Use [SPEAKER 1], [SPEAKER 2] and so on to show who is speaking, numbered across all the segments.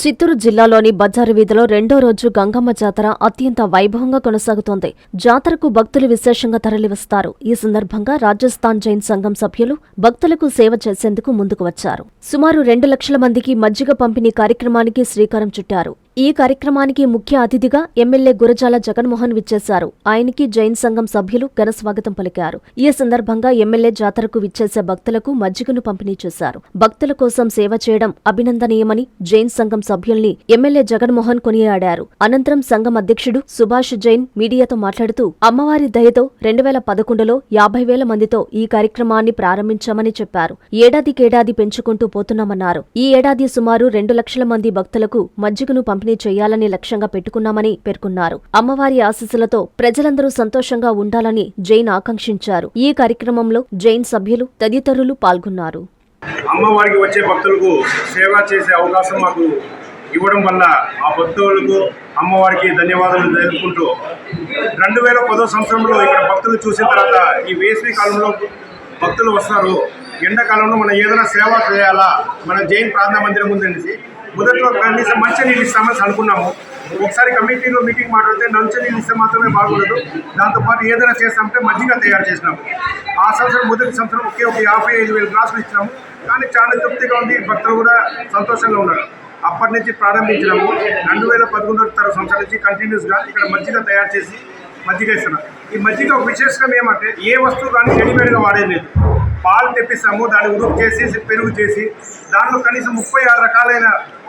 [SPEAKER 1] చిత్తూరు జిల్లాలోని బజారు వీధిలో రెండో రోజు గంగమ్మ జాతర అత్యంత వైభవంగా కొనసాగుతోంది. జాతరకు భక్తులు విశేషంగా తరలివస్తారు. ఈ సందర్భంగా రాజస్థాన్ జైన్ సంఘం సభ్యులు భక్తులకు సేవ చేసేందుకు ముందుకు వచ్చారు. సుమారు 2 లక్షల మందికి మజ్జిగ పంపిణీ కార్యక్రమానికి శ్రీకారం చుట్టారు. ఈ కార్యక్రమానికి ముఖ్య అతిథిగా ఎమ్మెల్యే గురజాల జగన్మోహన్ విచ్చేశారు. ఆయనకి జైన్ సంఘం సభ్యులు ఘన స్వాగతం పలికారు. ఈ సందర్భంగా ఎమ్మెల్యే జాతరకు విచ్చేసే భక్తులకు మజ్జిగను పంపిణీ చేశారు. భక్తుల కోసం సేవ చేయడం అభినందనీయమని జైన్ సంఘం సభ్యుల్ని ఎమ్మెల్యే జగన్మోహన్ కొనియాడారు. అనంతరం సంఘం అధ్యక్షుడు సుభాష్ జైన్ మీడియాతో మాట్లాడుతూ అమ్మవారి దయతో 2011లో 50,000 మందితో ఈ కార్యక్రమాన్ని ప్రారంభించామని చెప్పారు. ఏడాదికేడాది పెంచుకుంటూ పోతున్నామన్నారు. ఈ ఏడాది సుమారు 2 లక్షల మంది భక్తులకు మజ్జిగను పంపిణీ చేయాలని లక్ష్యంగా పెట్టుకున్నామని పేర్కొన్నారు. అమ్మవారి ఆశీస్సులతో ప్రజలందరూ సంతోషంగా ఉండాలని జైన్ ఆకాంక్షించారు. ఈ కార్యక్రమంలో జైన్ సభ్యులు తదితరులు పాల్గొన్నారు.
[SPEAKER 2] అమ్మవారికి వచ్చే భక్తులకు సేవ చేసే అవకాశం మాకు ఇవ్వడం వల్ల ఆ భక్తులకు అమ్మవారికి ధన్యవాదాలు తెలుపుకుంటూ 2010 సంవత్సరంలో ఇక్కడ భక్తులు చూసిన తర్వాత ఈ వేసవి కాలంలో భక్తులు వస్తారు. ఎండాకాలంలో మనం ఏదైనా సేవ చేయాలా, మన జైన్ ప్రార్థనా మందిరం ఉందనేసి మొదట్లో కనీసం మంచినీళ్ళు ఇస్తామని అనుకున్నాము. ఒకసారి కమిటీలో మీటింగ్ మాట్లాడితే మంచినీళ్ళు ఇస్తే మాత్రమే బాగుండదు, దాంతోపాటు ఏదైనా చేస్తామంటే మజ్జిగ తయారు చేసినాము. ఆ సంవత్సరం మొదటి సంవత్సరం ఒకే 55,000 గ్లాసులు ఇచ్చినాము. కానీ చాలా తృప్తిగా ఉంది, భక్తులు కూడా సంతోషంగా ఉన్నారు. అప్పటి నుంచి ప్రారంభించినాము. 2011 సంవత్సరం నుంచి కంటిన్యూస్గా ఇక్కడ మజ్జిగ తయారు చేసి మజ్జిగ ఇస్తున్నాం. ఈ మజ్జిగ ఒక విశేషం ఏమంటే ఏ వస్తువు కానీ రెడీమేడ్గా వాడేది లేదు. పాలు తెప్పిస్తాము, దాన్ని ఉడుకు చేసి పెరుగు చేసి దాంట్లో కనీసం 36 రకాలైన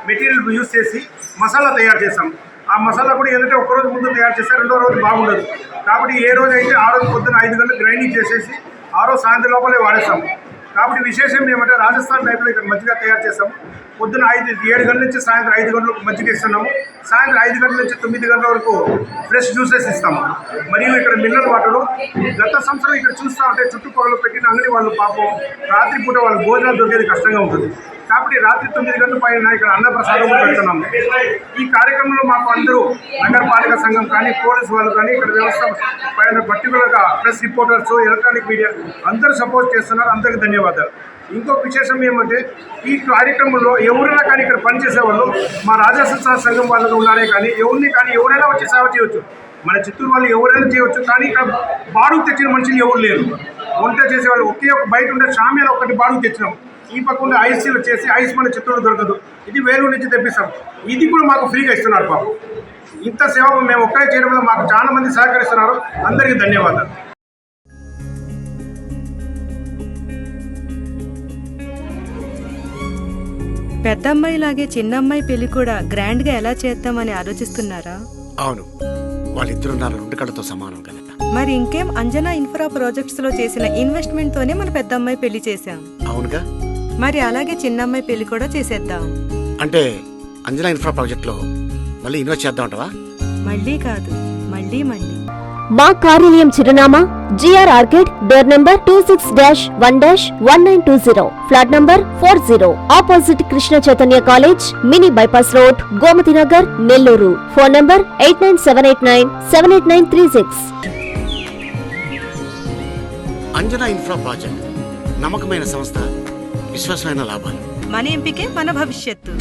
[SPEAKER 2] మెటీరియల్ యూజ్ చేసి మసాలా తయారు చేస్తాం. ఆ మసాలా కూడా ఏంటంటే ఒక్కరోజు ముందు తయారు చేస్తే రెండో రోజు బాగుండదు. కాబట్టి ఏ రోజు అయితే ఆ రోజు పొద్దున్న 5 గంటలకు గ్రైండింగ్ చేసేసి ఆ రోజు సాయంత్రం లోపలే వాడేస్తాము. కాబట్టి విశేషం ఏమంటే రాజస్థాన్ టైప్లో ఇక్కడ మజ్జిగ తయారు చేస్తాము. పొద్దున 7 గంటల నుంచి సాయంత్రం 5 గంటలకు మజ్జిగ ఇస్తున్నాము. సాయంత్రం 5 గంటల నుంచి 9 గంటల వరకు ఫ్రెష్ జ్యూసెస్ ఇస్తాము. మరియు ఇక్కడ మినరల్ వాటర్ గత సంవత్సరం ఇక్కడ చూస్తూ ఉంటే చుట్టుపక్కల పెట్టిన అంగడి వాళ్ళు పాపం రాత్రిపూట వాళ్ళ భోజనాలు దొరికేది కష్టంగా ఉంటుంది. కాబట్టి రాత్రి 9 గంటల పైన ఇక్కడ అన్నప్రసాదం పెడుతున్నాము. ఈ కార్యక్రమంలో మాకు అందరూ నగరపాలక సంఘం కానీ పోలీసు వాళ్ళు కానీ ఇక్కడ వ్యవస్థ పైన పర్టికులర్గా ప్రెస్ రిపోర్టర్స్, ఎలక్ట్రానిక్ మీడియా అందరూ సపోర్ట్ చేస్తున్నారు. అందరికీ ధన్యవాదాలు. ఇంకొక విశేషం ఏమంటే ఈ కార్యక్రమంలో ఎవరైనా కానీ ఇక్కడ పనిచేసే వాళ్ళు మా రాజస్థాన్ సంఘం వాళ్ళగా ఉన్నారే కానీ ఎవరైనా వచ్చి సేవ చేయవచ్చు. మన చిత్తూరు వాళ్ళు ఎవరైనా చేయవచ్చు. కానీ ఇక్కడ బాడుగు తెచ్చిన మనుషులు ఎవరు లేరు. వంట చేసేవాళ్ళు ఒకే ఒక బయట ఉండే షామియాలో ఒకటి బాడుగు తెచ్చినాం. ఈ పక్కన ఐసీలు వచ్చేసి ఐస్ మన చిత్తూరు దొరకదు, ఇది వేలూరు నుంచి తెప్పిస్తాం. ఇది కూడా మాకు ఫ్రీగా ఇస్తున్నారు. పాపం ఇంత సేవ మేము ఒక్కరే చేయడం వల్ల మాకు చాలా మంది సహకరిస్తున్నారు. అందరికీ ధన్యవాదాలు.
[SPEAKER 3] పెద్దమ్మాయిలాగే చిన్నమ్మాయి పెళ్లి కూడా గ్రాండ్ గా ఎలా చేద్దామని ఆలోచిస్తున్నారా?
[SPEAKER 4] అవును, వాళ్ళిద్దరు నా 2 కళ్ళతో సమానం కదా.
[SPEAKER 3] మరి ఇంకేం, అంజనా ఇన్ఫ్రా ప్రాజెక్ట్స్ లో చేసిన ఇన్వెస్ట్మెంట్ తోనే మన పెద్దమ్మాయి పెళ్లి చేశాం.
[SPEAKER 4] అవునుగా,
[SPEAKER 3] మరి అలాగే చిన్నమ్మాయి పెళ్లి కూడా చేసేద్దాం.
[SPEAKER 4] అంటే అంజనా ఇన్ఫ్రా ప్రాజెక్ట్ లో మళ్ళీ ఇన్వెస్ట్ చేద్దామంటవా?
[SPEAKER 3] మళ్ళీ కాదు, మళ్ళీ.
[SPEAKER 1] మా కార్యాలయం చిరునామా GR arcade, door number 26-1-1920, flat number 40, opposite Krishna Chaitanya college, mini bypass road, Gomathi Nagar, Nellore. Phone number 8978978936.
[SPEAKER 4] Anjana infra project నమ్మకమైన సంస్థ, విశ్వాసమైన లాభాలు.
[SPEAKER 3] మన ఎంపికే మన భవిష్యత్తు.